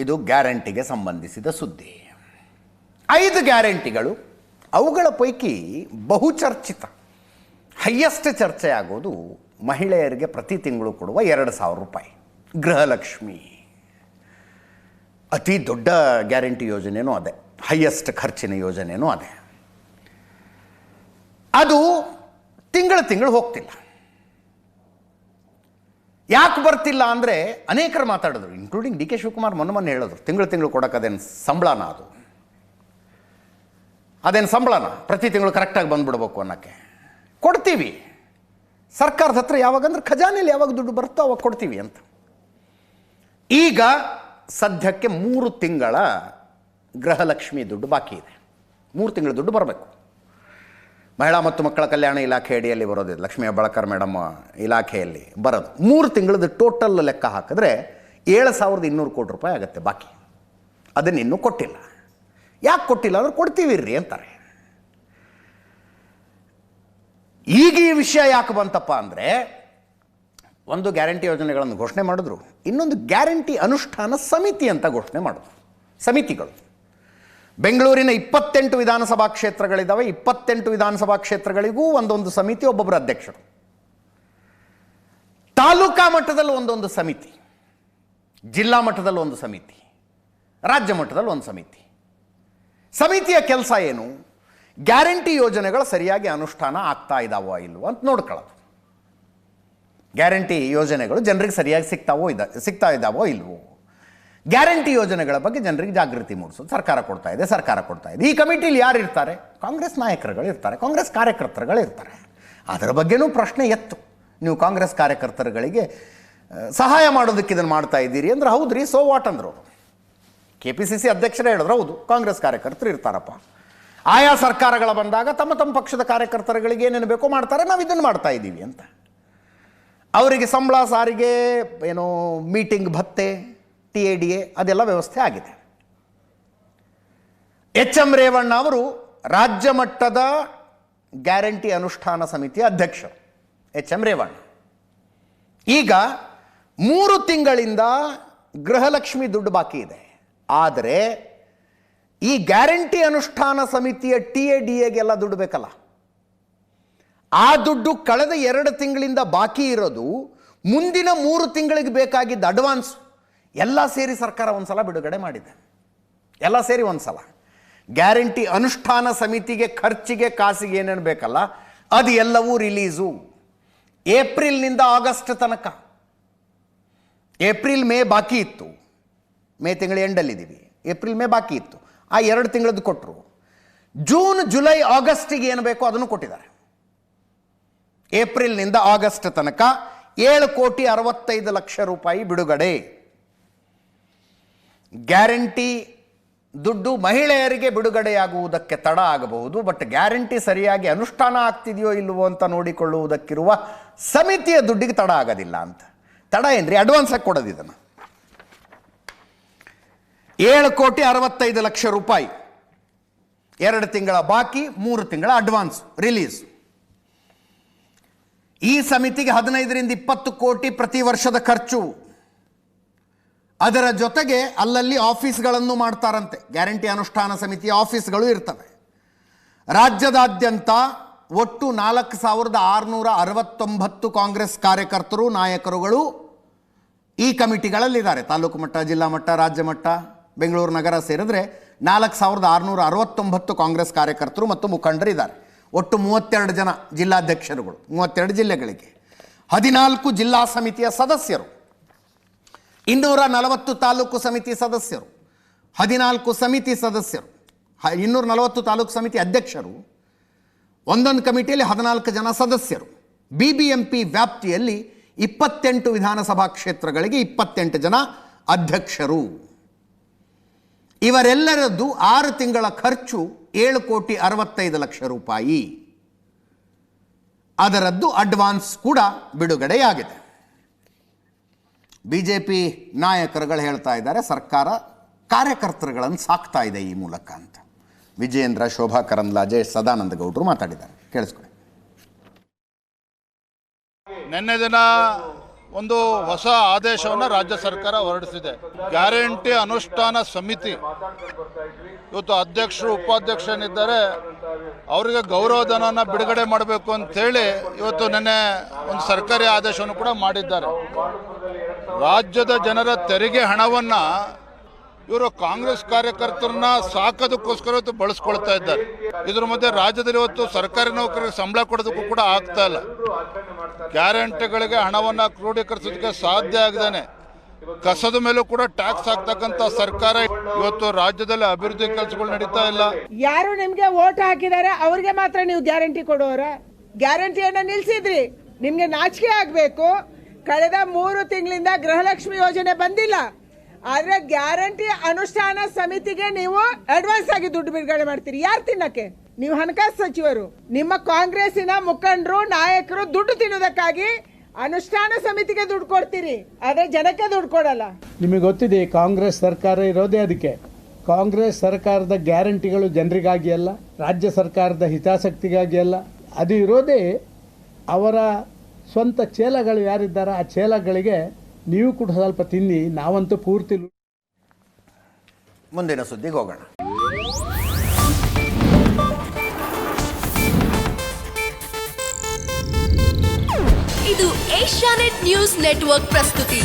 ಇದು ಗ್ಯಾರಂಟಿಗೆ ಸಂಬಂಧಿಸಿದ ಸುದ್ದಿ. 5 ಗ್ಯಾರಂಟಿಗಳು, ಅವುಗಳ ಪೈಕಿ ಬಹುಚರ್ಚಿತ ಹೈಯೆಸ್ಟ್ ಚರ್ಚೆ ಆಗೋದು ಮಹಿಳೆಯರಿಗೆ ಪ್ರತಿ ತಿಂಗಳು ಕೊಡುವ 2,000 ರೂಪಾಯಿ ಗೃಹಲಕ್ಷ್ಮಿ. ಅತಿ ದೊಡ್ಡ ಗ್ಯಾರಂಟಿ ಯೋಜನೆಯೂ ಅದೇ, ಹೈಯೆಸ್ಟ್ ಖರ್ಚಿನ ಯೋಜನೆಯೂ ಅದೇ. ಅದು ತಿಂಗಳು ಹೋಗ್ತಿಲ್ಲ. ಯಾಕೆ ಬರ್ತಿಲ್ಲ ಅಂದರೆ ಅನೇಕರು ಮಾತಾಡಿದ್ರು, ಇನ್ಕ್ಲೂಡಿಂಗ್ ಡಿ ಕೆ ಶಿವಕುಮಾರ್ ಮೊನ್ನೆ ಹೇಳಿದ್ರು, ತಿಂಗಳು ಕೊಡೋಕೆ ಅದೇನು ಸಂಬಳನ, ಅದೇನು ಸಂಬಳನ ಪ್ರತಿ ತಿಂಗಳು ಕರೆಕ್ಟಾಗಿ ಬಂದುಬಿಡ್ಬೇಕು ಅನ್ನೋಕ್ಕೆ. ಕೊಡ್ತೀವಿ, ಸರ್ಕಾರದ ಹತ್ರ ಯಾವಾಗಂದ್ರೆ ಖಜಾನೆಯಲ್ಲಿ ಯಾವಾಗ ದುಡ್ಡು ಬರುತ್ತೋ ಅವಾಗ ಕೊಡ್ತೀವಿ ಅಂತ. ಈಗ ಸದ್ಯಕ್ಕೆ 3 ತಿಂಗಳ ಗೃಹಲಕ್ಷ್ಮಿ ದುಡ್ಡು ಬಾಕಿ ಇದೆ. 3 ತಿಂಗಳ ದುಡ್ಡು ಬರಬೇಕು. ಮಹಿಳಾ ಮತ್ತು ಮಕ್ಕಳ ಕಲ್ಯಾಣ ಇಲಾಖೆ ಅಡಿಯಲ್ಲಿ ಬರೋದಿದೆ, ಲಕ್ಷ್ಮೀ ಹೆಬ್ಬಾಳ್ಕರ್ ಮೇಡಮ್ ಇಲಾಖೆಯಲ್ಲಿ ಬರೋದು. 3 ತಿಂಗಳದ್ದು ಟೋಟಲ್ ಲೆಕ್ಕ ಹಾಕಿದ್ರೆ 7,200 ಕೋಟಿ ರೂಪಾಯಿ ಆಗುತ್ತೆ ಬಾಕಿ. ಅದನ್ನು ಇನ್ನೂ ಕೊಟ್ಟಿಲ್ಲ. ಯಾಕೆ ಕೊಟ್ಟಿಲ್ಲ ಅಂದ್ರೆ ಕೊಡ್ತೀವಿ ರೀ ಅಂತಾರೆ. ಈಗ ಈ ವಿಷಯ ಯಾಕೆ ಬಂತಪ್ಪ ಅಂದರೆ, ಒಂದು ಗ್ಯಾರಂಟಿ ಯೋಜನೆಗಳನ್ನು ಘೋಷಣೆ ಮಾಡಿದ್ರು, ಇನ್ನೊಂದು ಗ್ಯಾರಂಟಿ ಅನುಷ್ಠಾನ ಸಮಿತಿ ಅಂತ ಘೋಷಣೆ ಮಾಡಿದ್ರು. ಸಮಿತಿಗಳು ಬೆಂಗಳೂರಿನ 28 ವಿಧಾನಸಭಾ ಕ್ಷೇತ್ರಗಳಿದ್ದಾವೆ. 28 ವಿಧಾನಸಭಾ ಕ್ಷೇತ್ರಗಳಿಗೂ ಒಂದೊಂದು ಸಮಿತಿ, ಒಬ್ಬೊಬ್ಬರು ಅಧ್ಯಕ್ಷರು. ತಾಲೂಕಾ ಮಟ್ಟದಲ್ಲಿ ಒಂದೊಂದು ಸಮಿತಿ, ಜಿಲ್ಲಾ ಮಟ್ಟದಲ್ಲಿ ಒಂದು ಸಮಿತಿ, ರಾಜ್ಯ ಮಟ್ಟದಲ್ಲಿ ಒಂದು ಸಮಿತಿ. ಸಮಿತಿಯ ಕೆಲಸ ಏನು? ಗ್ಯಾರಂಟಿ ಯೋಜನೆಗಳು ಸರಿಯಾಗಿ ಅನುಷ್ಠಾನ ಆಗ್ತಾ ಇದ್ದಾವೋ ಇಲ್ವೋ ಅಂತ ನೋಡ್ಕೊಳ್ಳೋದು. ಗ್ಯಾರಂಟಿ ಯೋಜನೆಗಳು ಜನರಿಗೆ ಸರಿಯಾಗಿ ಸಿಗ್ತಾ ಇದ್ದಾವೋ ಇಲ್ವೋ, ಗ್ಯಾರಂಟಿ ಯೋಜನೆಗಳ ಬಗ್ಗೆ ಜನರಿಗೆ ಜಾಗೃತಿ ಮೂಡಿಸೋದು. ಸರ್ಕಾರ ಕೊಡ್ತಾ ಇದೆ. ಈ ಕಮಿಟಿಲಿ ಯಾರು ಇರ್ತಾರೆ? ಕಾಂಗ್ರೆಸ್ ನಾಯಕರುಗಳು ಇರ್ತಾರೆ, ಕಾಂಗ್ರೆಸ್ ಕಾರ್ಯಕರ್ತರುಗಳು ಇರ್ತಾರೆ. ಅದರ ಬಗ್ಗೆನೂ ಪ್ರಶ್ನೆ ಎತ್ತು. ನೀವು ಕಾಂಗ್ರೆಸ್ ಕಾರ್ಯಕರ್ತರುಗಳಿಗೆ ಸಹಾಯ ಮಾಡೋದಕ್ಕೆ ಇದನ್ನು ಮಾಡ್ತಾ ಇದ್ದೀರಿ ಅಂದ್ರೆ, ಹೌದ್ರಿ, ಸೋ ವಾಟ್ ಅಂದರು. KPCC ಅಧ್ಯಕ್ಷರೇ ಹೇಳಿದ್ರು, ಹೌದು, ಕಾಂಗ್ರೆಸ್ ಕಾರ್ಯಕರ್ತರು ಇರ್ತಾರಪ್ಪ. ಆಯಾ ಸರ್ಕಾರಗಳ ಬಂದಾಗ ತಮ್ಮ ಪಕ್ಷದ ಕಾರ್ಯಕರ್ತರುಗಳಿಗೆ ಏನೇನು ಬೇಕೋ ಮಾಡ್ತಾರೆ, ನಾವು ಇದನ್ನು ಮಾಡ್ತಾ ಇದ್ದೀವಿ ಅಂತ. ಅವರಿಗೆ ಸಂಬಳ, ಸಾರಿಗೆ, ಏನೋ ಮೀಟಿಂಗ್ ಭತ್ಯೆ, TADA ಅದೆಲ್ಲ ವ್ಯವಸ್ಥೆ ಆಗಿದೆ. HM ರೇವಣ್ಣ ಅವರು ರಾಜ್ಯ ಮಟ್ಟದ ಗ್ಯಾರಂಟಿ ಅನುಷ್ಠಾನ ಸಮಿತಿಯ ಅಧ್ಯಕ್ಷರು. HM ರೇವಣ್ಣ ಈಗ 3 ತಿಂಗಳಿಂದ ಗೃಹಲಕ್ಷ್ಮಿ ದುಡ್ಡು ಬಾಕಿ ಇದೆ. ಆದರೆ ಈ ಗ್ಯಾರಂಟಿ ಅನುಷ್ಠಾನ ಸಮಿತಿಯ TADAಗೆಲ್ಲ ದುಡ್ಡು ಬೇಕಲ್ಲ. ಆ ದುಡ್ಡು ಕಳೆದ 2 ತಿಂಗಳಿಂದ ಬಾಕಿ ಇರೋದು, ಮುಂದಿನ 3 ತಿಂಗಳಿಗೆ ಬೇಕಾಗಿದ್ದ ಅಡ್ವಾನ್ಸ್ ಎಲ್ಲ ಸೇರಿ ಸರ್ಕಾರ ಒಂದ್ಸಲ ಬಿಡುಗಡೆ ಮಾಡಿದೆ. ಎಲ್ಲ ಸೇರಿ ಒಂದ್ಸಲ ಗ್ಯಾರಂಟಿ ಅನುಷ್ಠಾನ ಸಮಿತಿಗೆ ಖರ್ಚಿಗೆ ಕಾಸಿಗೆ ಏನೇನು ಬೇಕಲ್ಲ, ಅದು ಎಲ್ಲವೂ ರಿಲೀಸು. ಏಪ್ರಿಲ್ನಿಂದ ಆಗಸ್ಟ್ ತನಕ, ಏಪ್ರಿಲ್ ಮೇ ಬಾಕಿ ಇತ್ತು, ಮೇ ತಿಂಗಳ ಎಂಡಲ್ಲಿದ್ದೀವಿ, ಏಪ್ರಿಲ್ ಮೇ ಬಾಕಿ ಇತ್ತು, ಆ 2 ತಿಂಗಳದ್ದು ಕೊಟ್ಟರು. ಜೂನ್ ಜುಲೈ ಆಗಸ್ಟಿಗೆ ಏನು ಬೇಕೋ ಅದನ್ನು ಕೊಟ್ಟಿದ್ದಾರೆ. ಏಪ್ರಿಲ್ನಿಂದ ಆಗಸ್ಟ್ ತನಕ 7,65,00,000 ರೂಪಾಯಿ ಬಿಡುಗಡೆ. ಗ್ಯಾರಂಟಿ ದುಡ್ಡು ಮಹಿಳೆಯರಿಗೆ ಬಿಡುಗಡೆಯಾಗುವುದಕ್ಕೆ ತಡ ಆಗಬಹುದು, ಬಟ್ ಗ್ಯಾರಂಟಿ ಸರಿಯಾಗಿ ಅನುಷ್ಠಾನ ಆಗ್ತಿದೆಯೋ ಇಲ್ವೋ ಅಂತ ನೋಡಿಕೊಳ್ಳುವುದಕ್ಕಿರುವ ಸಮಿತಿಯ ದುಡ್ಡಿಗೆ ತಡ ಆಗೋದಿಲ್ಲ ಅಂತ. ತಡ ಏನ್ರಿ, ಅಡ್ವಾನ್ಸ್ ಆಗಿ ಕೊಡೋದು. ಇದನ್ನು 7,65,00,000 ರೂಪಾಯಿ 2 ತಿಂಗಳ ಬಾಕಿ, 3 ತಿಂಗಳ ಅಡ್ವಾನ್ಸ್ ರಿಲೀಸ್. ಈ ಸಮಿತಿಗೆ 15ರಿಂದ 20 ಕೋಟಿ ಪ್ರತಿ ವರ್ಷದ ಖರ್ಚು. ಅದರ ಜೊತೆಗೆ ಅಲ್ಲಲ್ಲಿ ಆಫೀಸ್ಗಳನ್ನು ಮಾಡ್ತಾರಂತೆ. ಗ್ಯಾರಂಟಿ ಅನುಷ್ಠಾನ ಸಮಿತಿಯ ಆಫೀಸ್ಗಳು ಇರ್ತವೆ. ರಾಜ್ಯದಾದ್ಯಂತ ಒಟ್ಟು 4,669 ಕಾಂಗ್ರೆಸ್ ಕಾರ್ಯಕರ್ತರು, ನಾಯಕರುಗಳು ಈ ಕಮಿಟಿಗಳಲ್ಲಿದ್ದಾರೆ. ತಾಲೂಕು ಮಟ್ಟ, ಜಿಲ್ಲಾ ಮಟ್ಟ, ರಾಜ್ಯ ಮಟ್ಟ, ಬೆಂಗಳೂರು ನಗರ ಸೇರಿದ್ರೆ 4,669 ಕಾಂಗ್ರೆಸ್ ಕಾರ್ಯಕರ್ತರು ಮತ್ತು ಮುಖಂಡರಿದ್ದಾರೆ. ಒಟ್ಟು 32 ಜನ ಜಿಲ್ಲಾಧ್ಯಕ್ಷರುಗಳು, 32 ಜಿಲ್ಲೆಗಳಿಗೆ, 14 ಜಿಲ್ಲಾ ಸಮಿತಿಯ ಸದಸ್ಯರು, 240 ತಾಲೂಕು ಸಮಿತಿ ಸದಸ್ಯರು, 14 ಸಮಿತಿ ಸದಸ್ಯರು, 240 ತಾಲೂಕು ಸಮಿತಿ ಅಧ್ಯಕ್ಷರು, ಒಂದೊಂದು ಕಮಿಟಿಯಲ್ಲಿ 14 ಜನ ಸದಸ್ಯರು. BBMP ವ್ಯಾಪ್ತಿಯಲ್ಲಿ 28 ವಿಧಾನಸಭಾ ಕ್ಷೇತ್ರಗಳಿಗೆ 28 ಜನ ಅಧ್ಯಕ್ಷರು. ಇವರೆಲ್ಲರದ್ದು 6 ತಿಂಗಳ ಖರ್ಚು 7,65,00,000 ರೂಪಾಯಿ. ಅದರದ್ದು ಅಡ್ವಾನ್ಸ್ ಕೂಡ ಬಿಡುಗಡೆಯಾಗಿದೆ. BJP ನಾಯಕರುಗಳು ಹೇಳ್ತಾ ಇದ್ದಾರೆ, ಸರ್ಕಾರ ಕಾರ್ಯಕರ್ತರುಗಳನ್ನು ಸಾಕ್ತಾ ಇದೆ ಈ ಮೂಲಕ ಅಂತ. ವಿಜಯೇಂದ್ರ, ಶೋಭಾ ಕರಂದ್ಲಾಜೆ, ಸದಾನಂದ ಗೌಡರು ಮಾತಾಡಿದ್ದಾರೆ, ಕೇಳಿಸ್ಕೊಳ್ಳಿ. ನಿನ್ನೆ ದಿನ ಒಂದು ಹೊಸ ಆದೇಶವನ್ನು ರಾಜ್ಯ ಸರ್ಕಾರ ಹೊರಡಿಸಿದೆ. ಗ್ಯಾರಂಟಿ ಅನುಷ್ಠಾನ ಸಮಿತಿ ಇವತ್ತು ಅಧ್ಯಕ್ಷರು ಉಪಾಧ್ಯಕ್ಷನಿದ್ದಾರೆ, ಅವರಿಗೆ ಗೌರವಧನನ ಬಿಡುಗಡೆ ಮಾಡಬೇಕು ಅಂತೇಳಿ ಇವತ್ತು ನಿನ್ನೆ ಒಂದು ಸರ್ಕಾರಿ ಆದೇಶವನ್ನು ಕೂಡ ಮಾಡಿದ್ದಾರೆ. ರಾಜ್ಯದ ಜನರ ತೆರಿಗೆ ಹಣವನ್ನು ಇವರು ಕಾಂಗ್ರೆಸ್ ಕಾರ್ಯಕರ್ತರನ್ನ ಸಾಕೋದಕ್ಕೋಸ್ಕರ ಇವತ್ತು ಬಳಸ್ಕೊಳ್ತಾ ಇದ್ದಾರೆ. ಇದ್ರ ಮಧ್ಯೆ ರಾಜ್ಯದಲ್ಲಿ ಇವತ್ತು ಸರ್ಕಾರಿ ನೌಕರರಿಗೆ ಸಂಬಳ ಕೊಡೋದಕ್ಕೂ ಕೂಡ ಆಗ್ತಾ ಇಲ್ಲ. ಗ್ಯಾರಂಟಿಗಳಿಗೆ ಹಣವನ್ನು ಕ್ರೋಢೀಕರಿಸೋದಕ್ಕೆ ಸಾಧ್ಯ ಆಗದೇನೆ ಕಸದ ಮೇಲೂ ಕೂಡ ಟ್ಯಾಕ್ಸ್ ಹಾಕ್ತಕ್ಕಂಥ ಸರ್ಕಾರ ಇವತ್ತು ರಾಜ್ಯದಲ್ಲಿ ಅಭಿವೃದ್ಧಿ ಕೆಲಸಗಳು ನಡೀತಾ ಇಲ್ಲ. ಯಾರು ನಿಮ್ಗೆ ವೋಟ್ ಹಾಕಿದ್ದಾರೆ ಅವ್ರಿಗೆ ಮಾತ್ರ ನೀವು ಗ್ಯಾರಂಟಿ ಕೊಡೋರ? ಗ್ಯಾರಂಟಿಯನ್ನ ನಿಲ್ಸಿದ್ರಿ, ನಿಮ್ಗೆ ನಾಚಿಕೆ ಆಗ್ಬೇಕು. ಕಳೆದ 3 ತಿಂಗಳಿಂದ ಗೃಹಲಕ್ಷ್ಮಿ ಯೋಜನೆ ಬಂದಿಲ್ಲ, ಆದ್ರೆ ಗ್ಯಾರಂಟಿ ಅನುಷ್ಠಾನ ಸಮಿತಿಗೆ ನೀವು ಅಡ್ವಾನ್ಸ್ ಆಗಿ ದುಡ್ಡು ಬಿಡುಗಡೆ ಮಾಡ್ತೀರಿ. ಯಾರು ತಿನ್ನಕ್ಕೆ? ನೀವು ಹಣಕಾಸು ಸಚಿವರು, ನಿಮ್ಮ ಕಾಂಗ್ರೆಸ್ಸಿನ ಮುಖಂಡರು ನಾಯಕರು ದುಡ್ಡು ತಿನ್ನೋದಕ್ಕಾಗಿ ಅನುಷ್ಠಾನ ಸಮಿತಿಗೆ ದುಡ್ಡು ಕೊಡ್ತೀರಿ, ಆದ್ರೆ ಜನಕ್ಕೆ ದುಡ್ಡು ಕೊಡಲ್ಲ. ನಿಮಗೆ ಗೊತ್ತಿದೆ ಕಾಂಗ್ರೆಸ್ ಸರ್ಕಾರ ಇರೋದೇ ಅದಕ್ಕೆ. ಕಾಂಗ್ರೆಸ್ ಸರ್ಕಾರದ ಗ್ಯಾರಂಟಿಗಳು ಜನರಿಗಾಗಿ ಅಲ್ಲ, ರಾಜ್ಯ ಸರ್ಕಾರದ ಹಿತಾಸಕ್ತಿಗಾಗಿ ಅಲ್ಲ, ಅದು ಇರೋದೇ ಅವರ ಸ್ವಂತ ಚೇಲಗಳು ಯಾರಿದ್ದಾರೆ ಆ ಚೇಲಗಳಿಗೆ ನೀವು ಕೂಡ ಸ್ವಲ್ಪ ತಿನ್ನಿ, ನಾವಂತೂ ಪೂರ್ತಿ. ಮುಂದಿನ ಸುದ್ದಿಗೆ ಹೋಗೋಣ. ಇದು ಏಷ್ಯಾನೆಟ್ ನ್ಯೂಸ್ ನೆಟ್ವರ್ಕ್ ಪ್ರಸ್ತುತಿ.